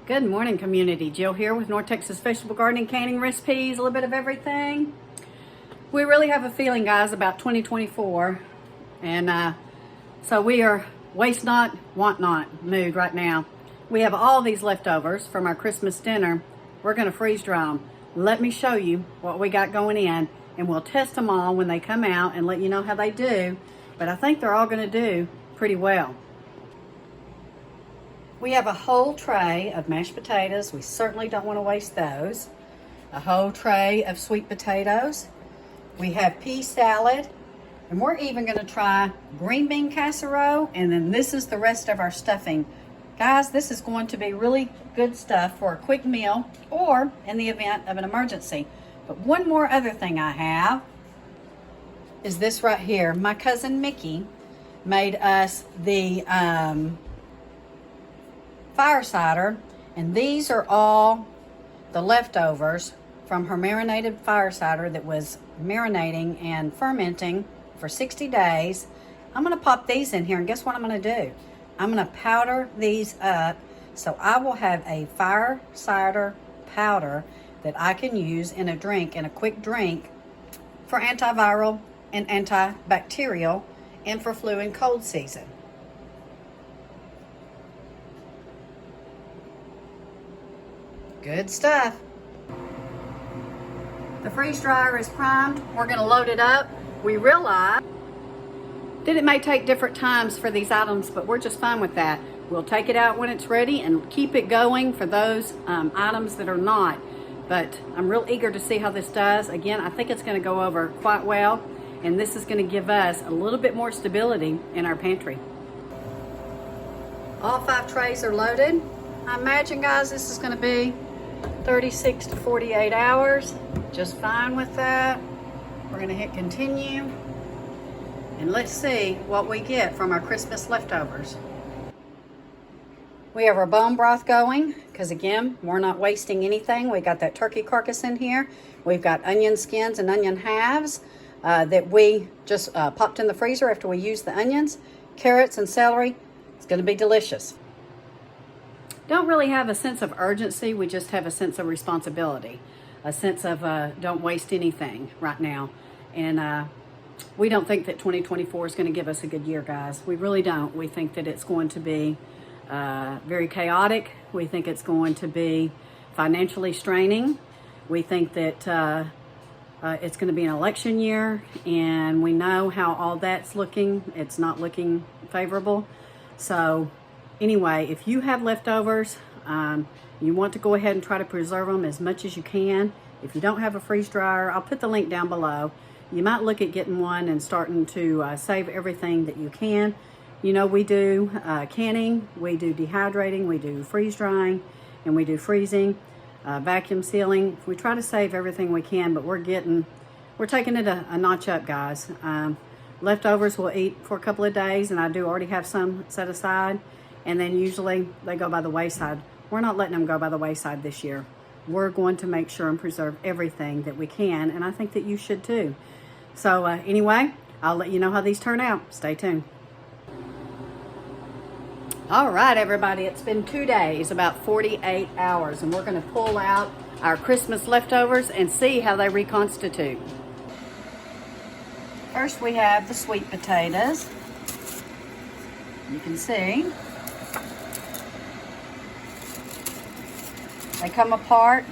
Good morning, community. Jill here with North Texas Vegetable Gardening, canning recipes, a little bit of everything. We really have a feeling, guys, about 2024, and so we are waste not, want not mood right now. We have all these leftovers from our Christmas dinner. We're going to freeze dry them. Let me show you what we got going in, and we'll test them all when they come out and let you know how they do. But I think they're all going to do pretty well. We have a whole tray of mashed potatoes. We certainly don't want to waste those. A whole tray of sweet potatoes. We have pea salad, and we're even going to try green bean casserole, and then this is the rest of our stuffing. Guys, this is going to be really good stuff for a quick meal or in the event of an emergency. But one more other thing I have is this right here. My cousin Mickey made us the fire cider, and these are all the leftovers from her marinated fire cider that was marinating and fermenting for 60 days. I'm going to pop these in here, and guess what I'm going to do? I'm going to powder these up, so I will have a fire cider powder that I can use in a drink, in a quick drink, for antiviral and antibacterial and for flu and cold season. Good stuff. The freeze dryer is primed. We're going to load it up. We realize that it may take different times for these items, but we're just fine with that. We'll take it out when it's ready and keep it going for those items that are not. But I'm real eager to see how this does. Again, I think it's going to go over quite well, and this is going to give us a little bit more stability in our pantry. All 5 trays are loaded. I imagine, guys, this is going to be 36 to 48 hours. Just fine with that. We're going to hit continue. And let's see what we get from our Christmas leftovers. We have our bone broth going, because again, we're not wasting anything. We got that turkey carcass in here. We've got onion skins and onion halves that we just popped in the freezer after we used the onions. Carrots and celery. It's going to be delicious. Don't really have a sense of urgency. We just have a sense of responsibility, a sense of don't waste anything right now. And we don't think that 2024 is going to give us a good year, guys. We really don't. We think that it's going to be very chaotic. We think it's going to be financially straining. We think that it's going to be an election year, and we know how all that's looking. It's not looking favorable. So anyway, if you have leftovers, you want to go ahead and try to preserve them as much as you can. If you don't have a freeze dryer, I'll put the link down below. You might look at getting one and starting to save everything that you can. You know, we do canning, we do dehydrating, we do freeze drying, and we do freezing, vacuum sealing. We try to save everything we can, but we're taking it a notch up, guys. Leftovers we'll eat for a couple of days, and I do already have some set aside. And then usually they go by the wayside. We're not letting them go by the wayside this year. We're going to make sure and preserve everything that we can, and I think that you should too. So anyway, I'll let you know how these turn out. Stay tuned. All right, everybody, it's been 2 days, about 48 hours, and we're going to pull out our Christmas leftovers and see how they reconstitute. First, we have the sweet potatoes. You can see they come apart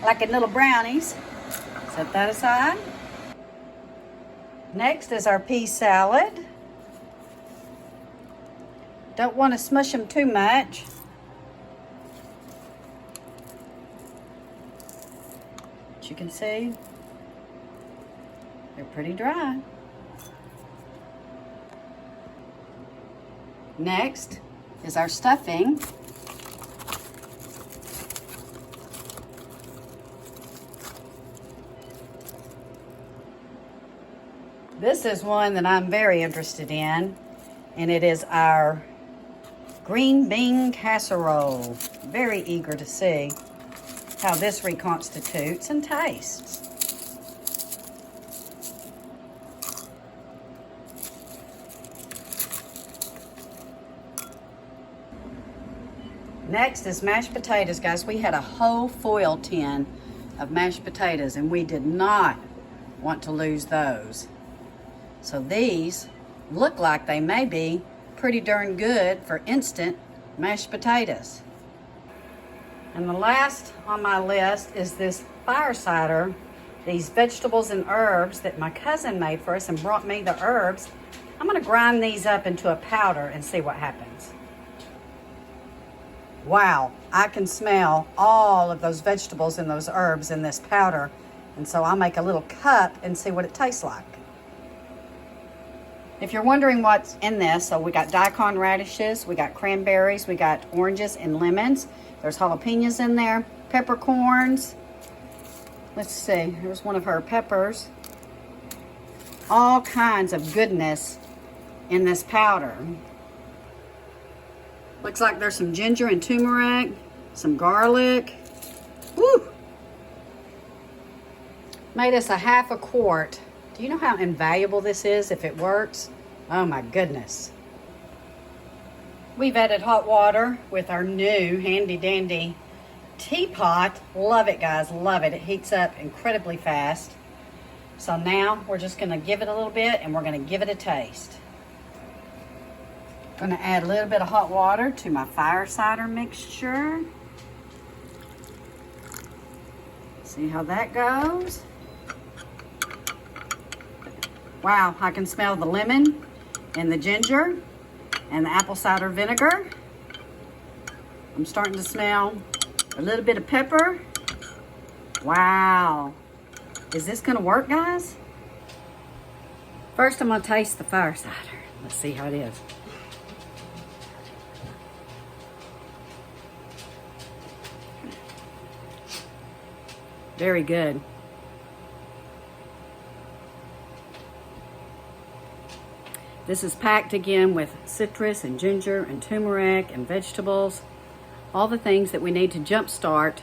like in little brownies. Set that aside. Next is our pea salad. Don't want to smush them too much. As you can see, they're pretty dry. Next is our stuffing. This is one that I'm very interested in, and it is our green bean casserole. Very eager to see how this reconstitutes and tastes. Next is mashed potatoes, guys. We had a whole foil tin of mashed potatoes and we did not want to lose those. So these look like they may be pretty darn good for instant mashed potatoes. And the last on my list is this fire cider, these vegetables and herbs that my cousin made for us and brought me the herbs. I'm gonna grind these up into a powder and see what happens. Wow, I can smell all of those vegetables and those herbs in this powder. And so I'll make a little cup and see what it tastes like. If you're wondering what's in this, so we got daikon radishes, we got cranberries, we got oranges and lemons. There's jalapenos in there, peppercorns. Let's see, here's one of her peppers. All kinds of goodness in this powder. Looks like there's some ginger and turmeric, some garlic. Woo! Made us a half a quart. Do you know how invaluable this is if it works? Oh my goodness. We've added hot water with our new handy dandy teapot. Love it, guys, love it. It heats up incredibly fast. So now we're just gonna give it a little bit and we're gonna give it a taste. Gonna add a little bit of hot water to my fire cider mixture. See how that goes. Wow, I can smell the lemon and the ginger and the apple cider vinegar. I'm starting to smell a little bit of pepper. Wow. Is this gonna work, guys? First, I'm gonna taste the fire cider. Let's see how it is. Very good. This is packed again with citrus and ginger and turmeric and vegetables. All the things that we need to jumpstart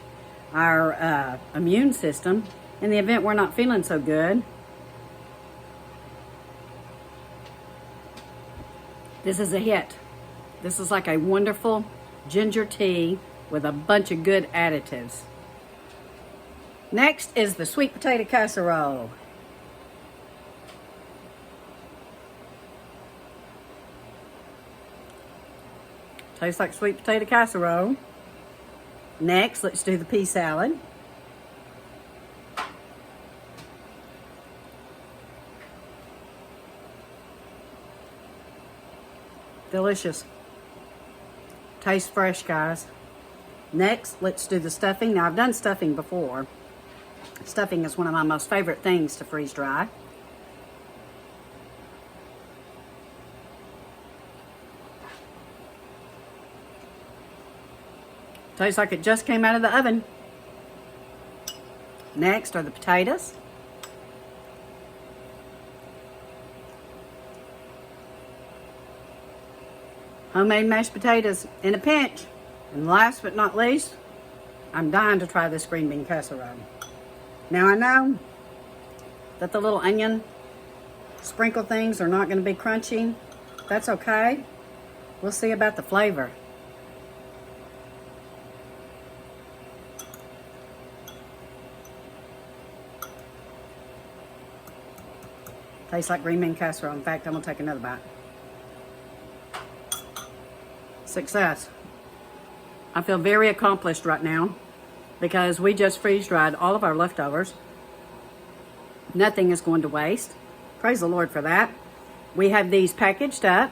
our immune system in the event we're not feeling so good. This is a hit. This is like a wonderful ginger tea with a bunch of good additives. Next is the sweet potato casserole. Tastes like sweet potato casserole. Next, let's do the pea salad. Delicious. Tastes fresh, guys. Next, let's do the stuffing. Now, I've done stuffing before. Stuffing is one of my most favorite things to freeze dry. Tastes like it just came out of the oven. Next are the potatoes. Homemade mashed potatoes in a pinch. And last but not least, I'm dying to try this green bean casserole. Now I know that the little onion sprinkle things are not going to be crunchy. That's okay. We'll see about the flavor. Tastes like green bean casserole. In fact, I'm going to take another bite. Success. I feel very accomplished right now because we just freeze dried all of our leftovers. Nothing is going to waste. Praise the Lord for that. We have these packaged up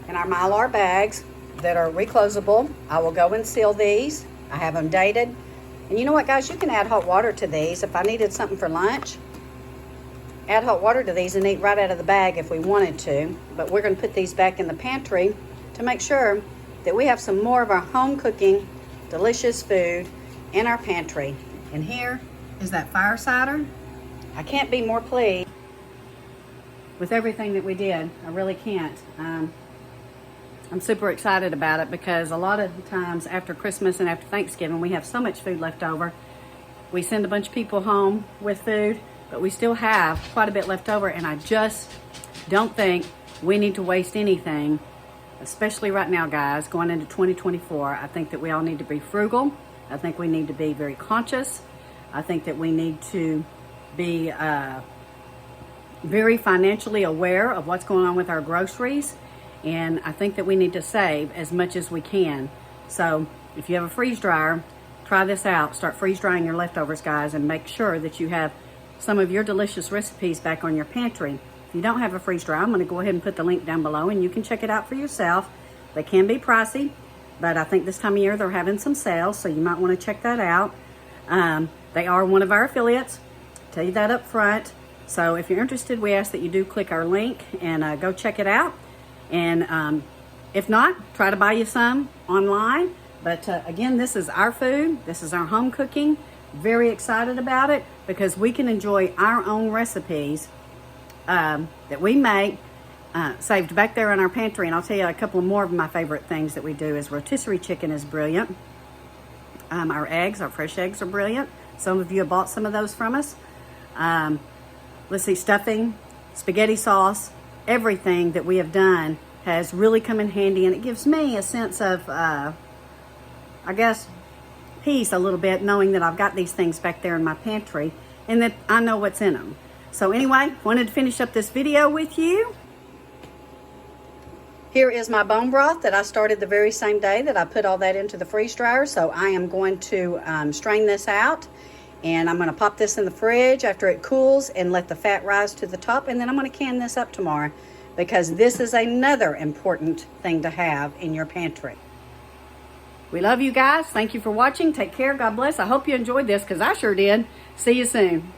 in our Mylar bags that are reclosable. I will go and seal these. I have them dated. And you know what, guys? You can add hot water to these. If I needed something for lunch, add hot water to these and eat right out of the bag if we wanted to. But we're going to put these back in the pantry to make sure that we have some more of our home cooking, delicious food in our pantry. And here is that fire cider. I can't be more pleased with everything that we did. I really can't. I'm super excited about it because a lot of times after Christmas and after Thanksgiving, we have so much food left over. We send a bunch of people home with food, but we still have quite a bit left over, and I just don't think we need to waste anything especially right now, guys, going into 2024, I think that we all need to be frugal. I think we need to be very conscious. I think that we need to be very financially aware of what's going on with our groceries. And I think that we need to save as much as we can. So if you have a freeze dryer, try this out. Start freeze drying your leftovers, guys, and make sure that you have some of your delicious recipes back on your pantry. If you don't have a freeze dryer, I'm going to go ahead and put the link down below and you can check it out for yourself. They can be pricey, but I think this time of year they're having some sales, so you might want to check that out. They are one of our affiliates. Tell you that up front. So if you're interested, we ask that you do click our link and go check it out. And if not, try to buy you some online. But again, this is our food. This is our home cooking. Very excited about it because we can enjoy our own recipes that we make saved back there in our pantry. And I'll tell you a couple more of my favorite things that we do is rotisserie chicken is brilliant. Our eggs, our fresh eggs are brilliant. Some of you have bought some of those from us. Let's see, stuffing, spaghetti sauce, everything that we have done has really come in handy, and it gives me a sense of, I guess, peace a little bit, knowing that I've got these things back there in my pantry and that I know what's in them. So anyway, wanted to finish up this video with you. Here is my bone broth that I started the very same day that I put all that into the freeze dryer. So I am going to strain this out, and I'm going to pop this in the fridge after it cools and let the fat rise to the top, and then I'm going to can this up tomorrow because this is another important thing to have in your pantry. We love you guys. Thank you for watching. Take care. God bless. I hope you enjoyed this because I sure did. See you soon.